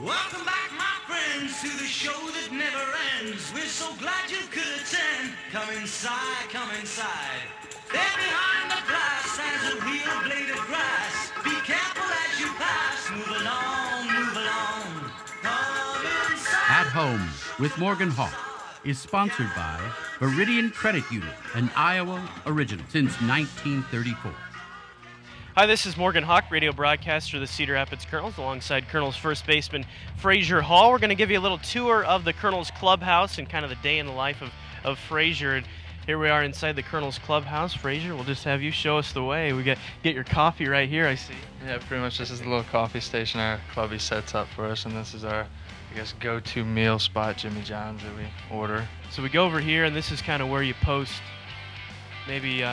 Welcome back, my friends, to the show that never ends. We're so glad you could attend. Come inside, come inside. There behind the glass stands a real blade of grass. Be careful as you pass. Move along, move along. Come inside. At Home with Morgan Hawk is sponsored by Viridian Credit Union, an Iowa original since 1934. Hi, this is Morgan Hawk, radio broadcaster of the Cedar Rapids Colonels, alongside Colonels first baseman Frazier Hall. We're going to give you a little tour of the Colonels clubhouse and kind of the day in the life of Frazier. And here we are inside the Colonels clubhouse. Frazier, we'll just have you show us the way. We get your coffee right here, I see. Yeah, pretty much this is the little coffee station our clubby sets up for us, and this is our, I guess, go-to meal spot, Jimmy John's, that we order. So we go over here, and this is kind of where you post maybe,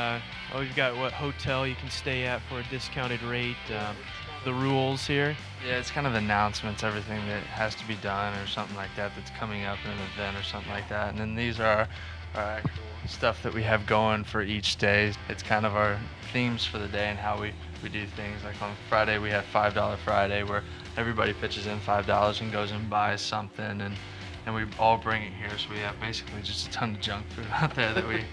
you've got what hotel you can stay at for a discounted rate, the rules here. Yeah, it's kind of announcements, everything that has to be done or something like that that's coming up in an event or something like that. And then these are our actual stuff that we have going for each day. It's kind of our themes for the day and how we do things. Like on Friday, we have $5 Friday, where everybody pitches in $5 and goes and buys something, and we all bring it here. So we have basically just a ton of junk food out there that we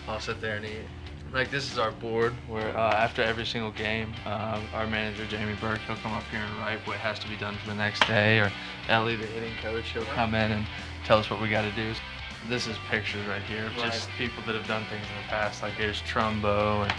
all sit there and eat. Like, this is our board where after every single game, our manager, Jamie Burke, he'll come up here and write what has to be done for the next day, or Ellie, the hitting coach, he'll come in and tell us what we got to do. This is pictures right here of just people that have done things in the past. Like, there's Trumbo,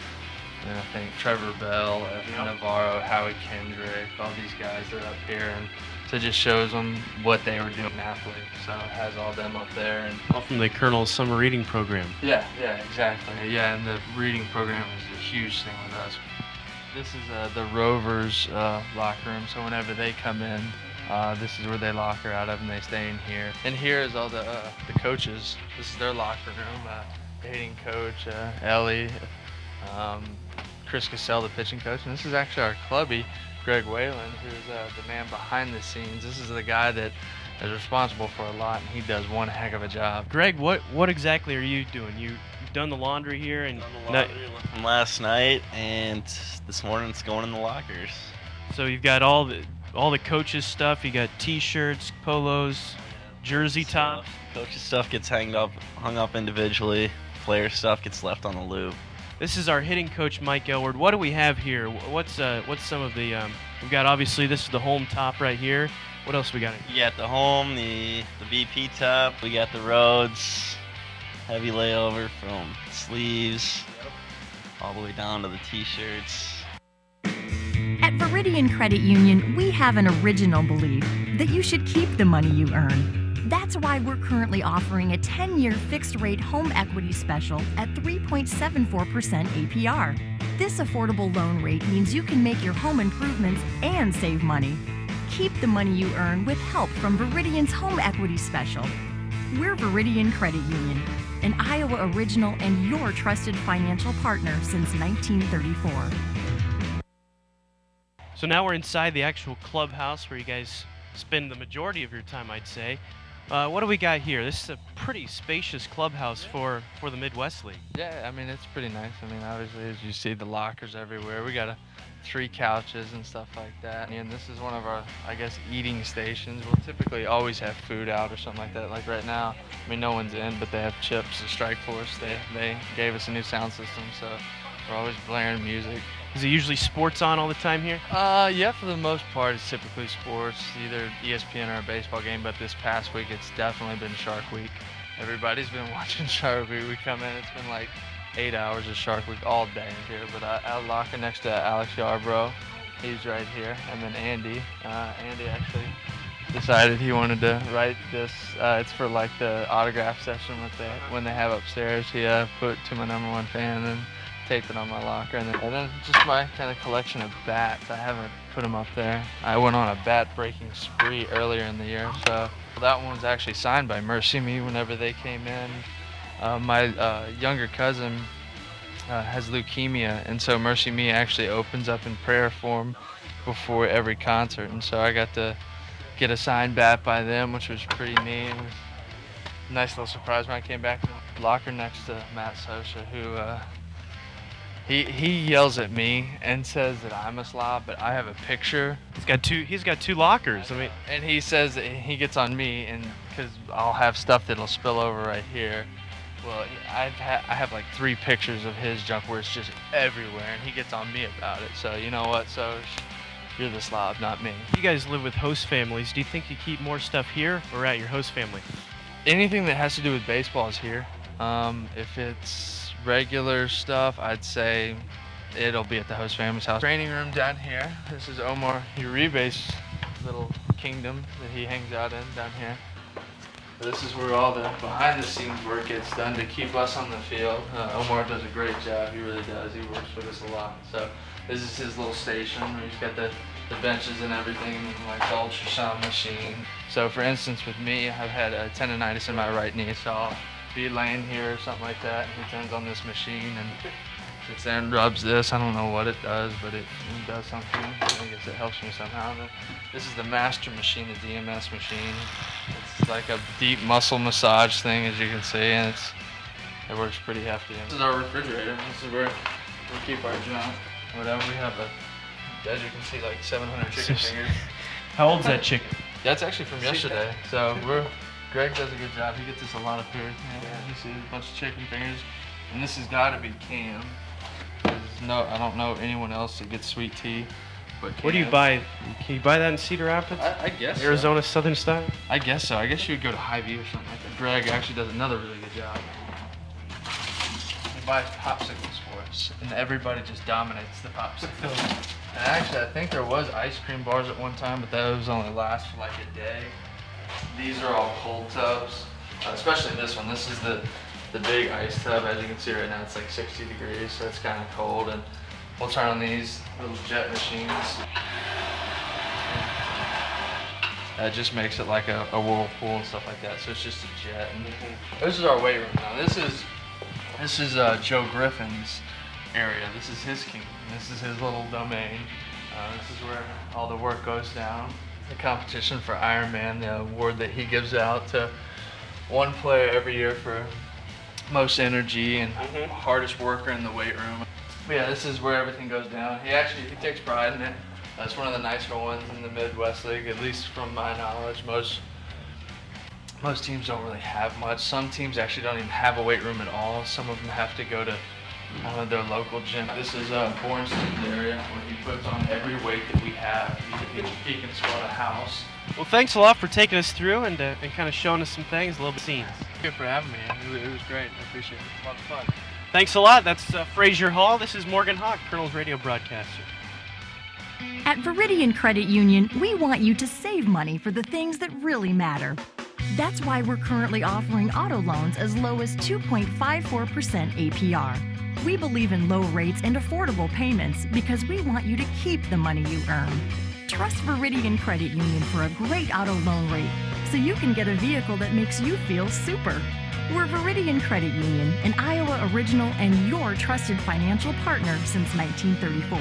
and I think Trevor Bell, Evan Navarro, Howie Kendrick, all these guys that are up here. And so it just shows them what they were doing athletes. So it has all them up there. And All from the Colonel's summer reading program. Yeah, exactly. Yeah, and the reading program is a huge thing with us. This is the Rovers locker room. So whenever they come in, this is where they locker out of, and they stay in here. And here is all the coaches. This is their locker room. The hitting coach, Ellie, Chris Cassell, the pitching coach, and this is actually our clubby, Greg Whalen, who's the man behind the scenes. This is the guy that is responsible for a lot, and he does one heck of a job. Greg, what exactly are you doing? You've done the laundry here, and done the laundry from last night, and this morning it's going in the lockers. So you've got all the coaches' stuff. You got T-shirts, polos, jersey tops. Coaches' stuff gets hung up individually. Player stuff gets left on the loop. This is our hitting coach, Mike Elward. What do we have here? What's some of the? We've got, obviously, this is the home top right here. What else we got? You got the home, the VP top. We got the roads, heavy layover from sleeves all the way down to the T-shirts. At Viridian Credit Union, we have an original belief that you should keep the money you earn. That's why we're currently offering a 10-year fixed-rate home equity special at 3.74% APR. This affordable loan rate means you can make your home improvements and save money. Keep the money you earn with help from Viridian's Home Equity Special. We're Viridian Credit Union, an Iowa original and your trusted financial partner since 1934. So now we're inside the actual clubhouse where you guys spend the majority of your time, I'd say. What do we got here? This is a pretty spacious clubhouse for the Midwest League. Yeah, I mean, it's pretty nice. I mean, obviously, as you see, the lockers everywhere. We got 3 couches and stuff like that. And this is one of our, I guess, eating stations. We'll typically always have food out or something like that. Like right now, I mean, no one's in, but they have Chips, the Strike Force. They gave us a new sound system, so we're always blaring music. Is it usually sports on all the time here? Yeah, for the most part, it's typically sports, either ESPN or a baseball game, but this past week, it's definitely been Shark Week. Everybody's been watching Shark Week. We come in, it's been like 8 hours of Shark Week all day here, but I'll locker next to Alex Yarbrough. He's right here, and then Andy. Andy actually decided he wanted to write this. It's for like the autograph session when they have upstairs. He put "To My Number One Fan" and taped it on my locker, and then just my kind of collection of bats. I haven't put them up there. I went on a bat breaking spree earlier in the year, so that one was actually signed by Mercy Me whenever they came in. My younger cousin has leukemia, and so Mercy Me actually opens up in prayer for him before every concert, and so I got to get a signed bat by them, which was pretty neat. It was a nice little surprise when I came back to the locker next to Matt Sosa, who He yells at me and says that I'm a slob, but I have a picture. He's got two lockers. I mean, And he says that he gets on me, and because I'll have stuff that'll spill over right here. Well, I have like 3 pictures of his junk where it's just everywhere, and he gets on me about it. So you know what? So you're the slob, not me. you guys live with host families. Do you think you keep more stuff here or at your host family? Anything that has to do with baseball is here. If it's regular stuff, I'd say it'll be at the host family's house. Training room down here. This is Omar Uribe's little kingdom that he hangs out in down here. This is where all the behind-the-scenes work gets done to keep us on the field. Omar does a great job. He really does. He works with us a lot. So this is his little station where he's got the benches and everything, and like the ultrasound machine. So for instance, with me, I've had a tendonitis in my right knee, so I'll be laying here or something like that, and he turns on this machine and sits there and rubs this. I don't know what it does, but it does something. I guess it helps me somehow. This is the master machine, the DMS machine. It's like a deep muscle massage thing, as you can see, and it works pretty hefty. This is our refrigerator. This is where we keep our junk. Whatever, we have as you can see, like 700 chicken fingers. How old's that chicken? That's actually from yesterday. So Greg does a good job. He gets us a lot of food. Yeah, you see a bunch of chicken fingers, and this has got to be Cam. I don't know anyone else that gets sweet tea, but Cam. Where do you buy? Can you buy that in Cedar Rapids? I guess Arizona Southern style? I guess so. I guess you would go to Hy-Vee or something like that. Greg actually does another really good job. He buys popsicles for us, and everybody just dominates the popsicles. And actually, I think there was ice cream bars at one time, but those only last for like a day. These are all cold tubs, especially this one. This is the big ice tub. As you can see right now, it's like 60 degrees, so it's kind of cold. And we'll turn on these little jet machines. That just makes it like a whirlpool and stuff like that. So it's just a jet. And this is our weight room now. This is Joe Griffin's area. This is his kingdom. This is his little domain. This is where all the work goes down. The competition for Ironman, the award that he gives out to one player every year for most energy and hardest worker in the weight room. But yeah, this is where everything goes down. He takes pride in it. It's one of the nicer ones in the Midwest League, at least from my knowledge. Most teams don't really have much. Some teams actually don't even have a weight room at all. Some of them have to go to their local gym. This is Bornstein's area where he puts on every weight that we have. He can squat a house. Well, thanks a lot for taking us through and kind of showing us some things, a little bit of scenes. Thank you for having me. It was great. I appreciate it. It's a lot of fun. Thanks a lot. That's Frazier Hall. This is Morgan Hawk, Colonel's radio broadcaster. At Viridian Credit Union, we want you to save money for the things that really matter. That's why we're currently offering auto loans as low as 2.54% APR. We believe in low rates and affordable payments because we want you to keep the money you earn. Trust Viridian Credit Union for a great auto loan rate so you can get a vehicle that makes you feel super. We're Viridian Credit Union, an Iowa original and your trusted financial partner since 1934.